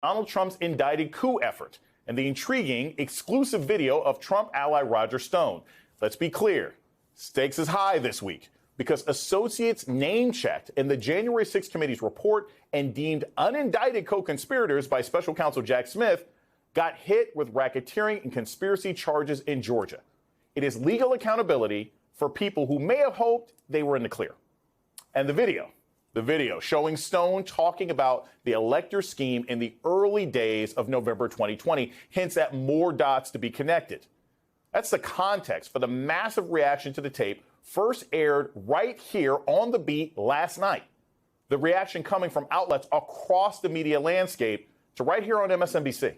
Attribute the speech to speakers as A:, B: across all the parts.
A: Donald Trump's indicted coup effort and the intriguing exclusive video of Trump ally Roger Stone. Let's be clear, stakes is high this week because associates name-checked in the January 6th committee's report and deemed unindicted co-conspirators by special counsel Jack Smith got hit with racketeering and conspiracy charges in Georgia. It is legal accountability for people who may have hoped they were in the clear. And the video showing Stone talking about the elector scheme in the early days of November 2020 hints at more dots to be connected. That's the context for the massive reaction to the tape first aired right here on The Beat last night. The reaction coming from outlets across the media landscape to right here on MSNBC.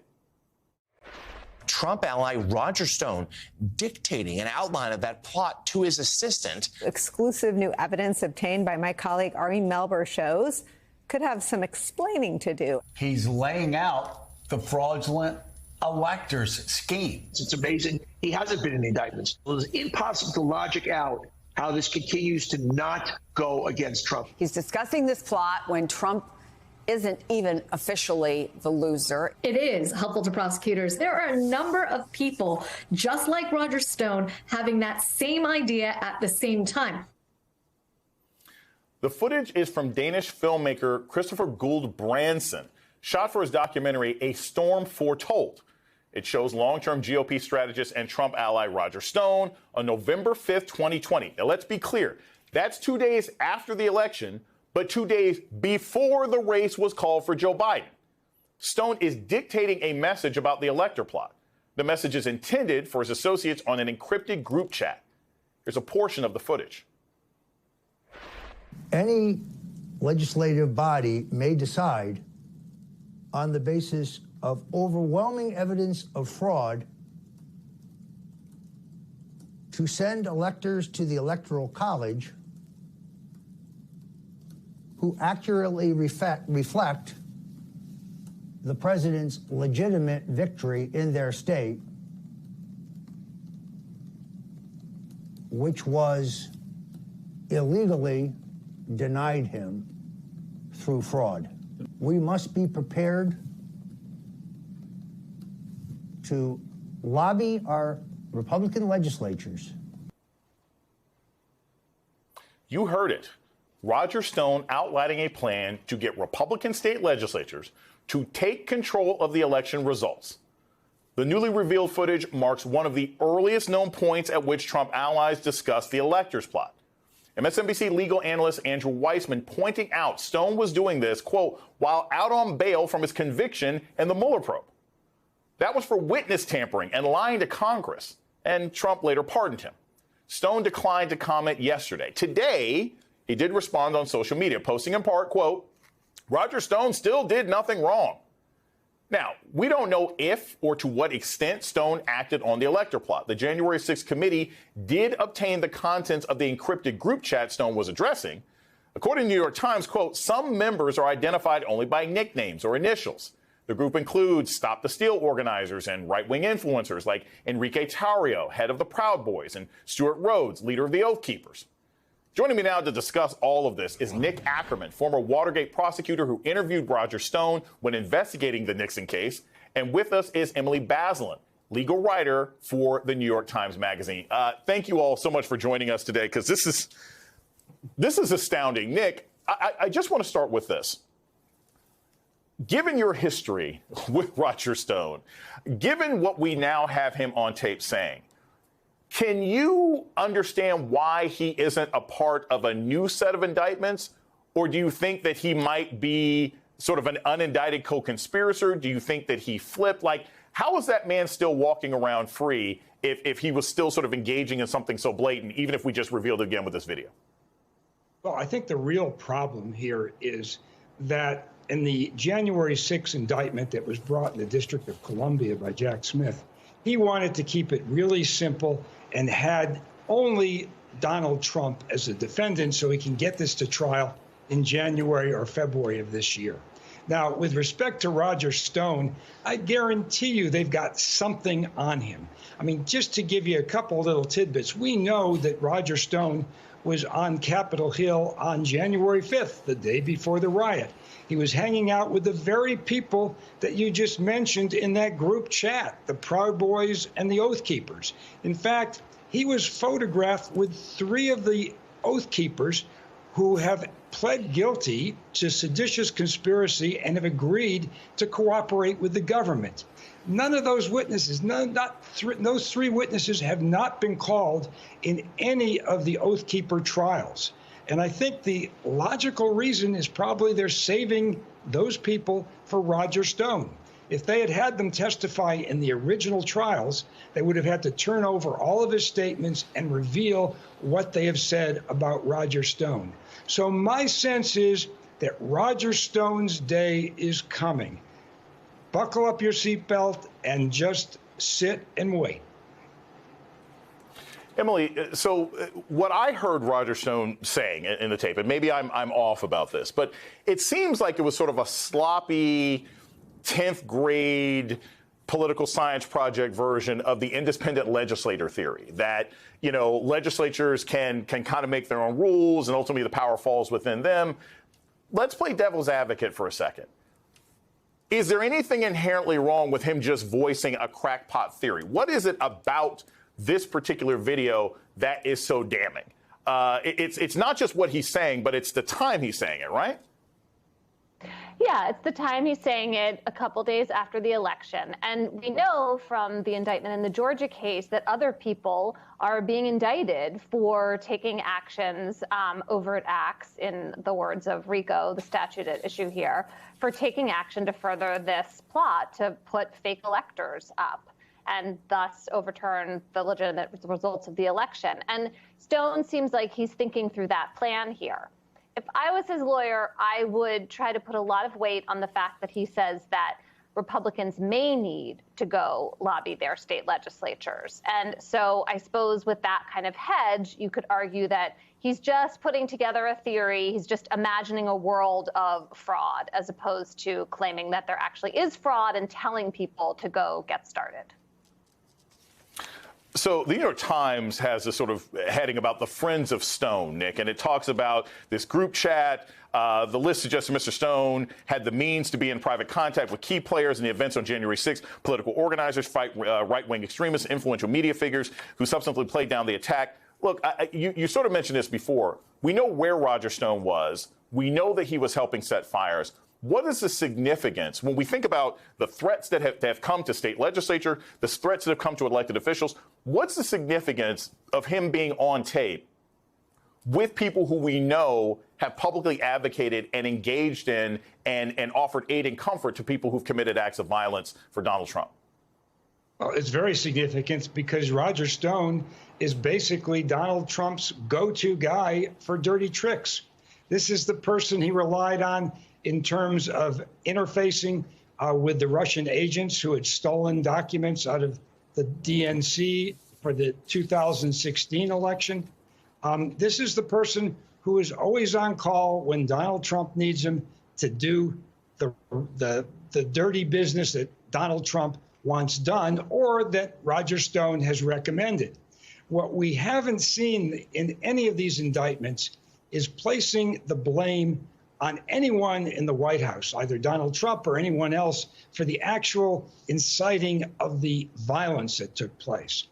B: Trump ally Roger Stone dictating an outline of that plot to his assistant.
C: Exclusive new evidence obtained by my colleague Ari Melber shows could have some explaining to do.
D: He's laying out the fraudulent electors scheme.
E: It's amazing he hasn't been in the indictments. It was impossible to logic out how this continues to not go against Trump.
F: He's discussing this plot when Trump isn't even officially the loser.
G: It is helpful to prosecutors. There are a number of people, just like Roger Stone, having that same idea at the same time.
A: The footage is from Danish filmmaker Christopher Gould Branson, shot for his documentary A Storm Foretold. It shows long-term GOP strategist and Trump ally Roger Stone on November 5th, 2020. Now, let's be clear. That's 2 days after the election, but 2 days before the race was called for Joe Biden. Stone is dictating a message about the elector plot. The message is intended for his associates on an encrypted group chat. Here's a portion of the footage.
H: Any legislative body may decide on the basis of overwhelming evidence of fraud to send electors to the Electoral College who accurately reflect the president's legitimate victory in their state, which was illegally denied him through fraud. We must be prepared to lobby our Republican legislatures.
A: You heard it. Roger Stone outlining a plan to get Republican state legislatures to take control of the election results. The newly revealed footage marks one of the earliest known points at which Trump allies discussed the electors plot. MSNBC legal analyst Andrew Weissman pointing out Stone was doing this, quote, while out on bail from his conviction in the Mueller probe. That was for witness tampering and lying to Congress, and Trump later pardoned him. Stone declined to comment yesterday. Today, he did respond on social media, posting in part, quote, Roger Stone still did nothing wrong. Now, we don't know if or to what extent Stone acted on the elector plot. The January 6th committee did obtain the contents of the encrypted group chat Stone was addressing. According to the New York Times, quote, some members are identified only by nicknames or initials. The group includes Stop the Steal organizers and right-wing influencers like Enrique Tarrio, head of the Proud Boys, and Stuart Rhodes, leader of the Oath Keepers. Joining me now to discuss all of this is Nick Ackerman, former Watergate prosecutor who interviewed Roger Stone when investigating the Nixon case. And with us is Emily Bazelon, legal writer for the New York Times Magazine. Thank you all so much for joining us today, because this is astounding. Nick, I just want to start with this. Given your history with Roger Stone, given what we now have him on tape saying, can you understand why he isn't a part of a new set of indictments? Or do you think that he might be sort of an unindicted co-conspirator? Do you think that he flipped? Like, how is that man still walking around free if he was still sort of engaging in something so blatant, even if we just revealed it again with this video?
I: Well, I think the real problem here is that in the January 6th indictment that was brought in the District of Columbia by Jack Smith, he wanted to keep it really simple and had only Donald Trump as a defendant so he can get this to trial in January or February of this year. Now, with respect to Roger Stone, I guarantee you they've got something on him. I mean, just to give you a couple little tidbits, we know that Roger Stone was on Capitol Hill on January 5th, the day before the riot. He was hanging out with the very people that you just mentioned in that group chat, the Proud Boys and the Oath Keepers. In fact, he was photographed with 3 of the Oath Keepers who have pled guilty to seditious conspiracy and have agreed to cooperate with the government. None of those witnesses, those 3 witnesses have not been called in any of the Oath Keeper trials. And I think the logical reason is probably they're saving those people for Roger Stone. If they had had them testify in the original trials, they would have had to turn over all of his statements and reveal what they have said about Roger Stone. So my sense is that Roger Stone's day is coming. Buckle up your seatbelt and just sit and wait.
A: Emily, so what I heard Roger Stone saying in the tape, and maybe I'm off about this, but it seems like it was sort of a sloppy 10th grade political science project version of the independent legislator theory that, you know, legislatures can kind of make their own rules and ultimately the power falls within them. Let's play devil's advocate for a second. Is there anything inherently wrong with him just voicing a crackpot theory? What is it about this particular video that is so damning? It's not just what he's saying, but it's the time he's saying it, right?
J: Yeah, it's the time he's saying it a couple days after the election. And we know from the indictment in the Georgia case that other people are being indicted for taking actions, overt acts, in the words of RICO, the statute at issue here, for taking action to further this plot to put fake electors up and thus overturn the legitimate results of the election. And Stone seems like he's thinking through that plan here. If I was his lawyer, I would try to put a lot of weight on the fact that he says that Republicans may need to go lobby their state legislatures. And so I suppose with that kind of hedge, you could argue that he's just putting together a theory. He's just imagining a world of fraud as opposed to claiming that there actually is fraud and telling people to go get started.
A: So the New York Times has a sort of heading about the Friends of Stone, Nick, and it talks about this group chat. The list suggests that Mr. Stone had the means to be in private contact with key players in the events on January 6th, political organizers, right-wing extremists, influential media figures who subsequently played down the attack. Look, you sort of mentioned this before. We know where Roger Stone was. We know that he was helping set fires. What is the significance when we think about the threats that have come to state legislature, the threats that have come to elected officials? What's the significance of him being on tape with people who we know have publicly advocated and engaged in and offered aid and comfort to people who've committed acts of violence for Donald Trump?
I: Well, it's very significant because Roger Stone is basically Donald Trump's go-to guy for dirty tricks. This is the person he relied on in terms of interfacing with the Russian agents who had stolen documents out of the DNC for the 2016 election. This is the person who is always on call when Donald Trump needs him to do the dirty business that Donald Trump wants done or that Roger Stone has recommended. What we haven't seen in any of these indictments is placing the blame on anyone in the White House, either Donald Trump or anyone else, for the actual inciting of the violence that took place.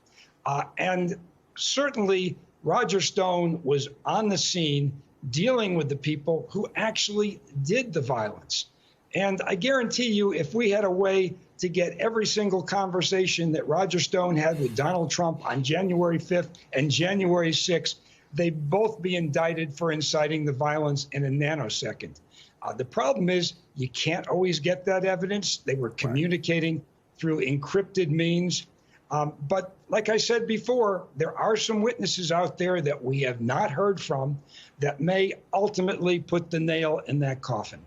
I: And certainly Roger Stone was on the scene dealing with the people who actually did the violence. And I guarantee you, if we had a way to get every single conversation that Roger Stone had with Donald Trump on January 5th and January 6th, they'd both be indicted for inciting the violence in a nanosecond. The problem is you can't always get that evidence. They were communicating through encrypted means. But like I said before, there are some witnesses out there that we have not heard from that may ultimately put the nail in that coffin.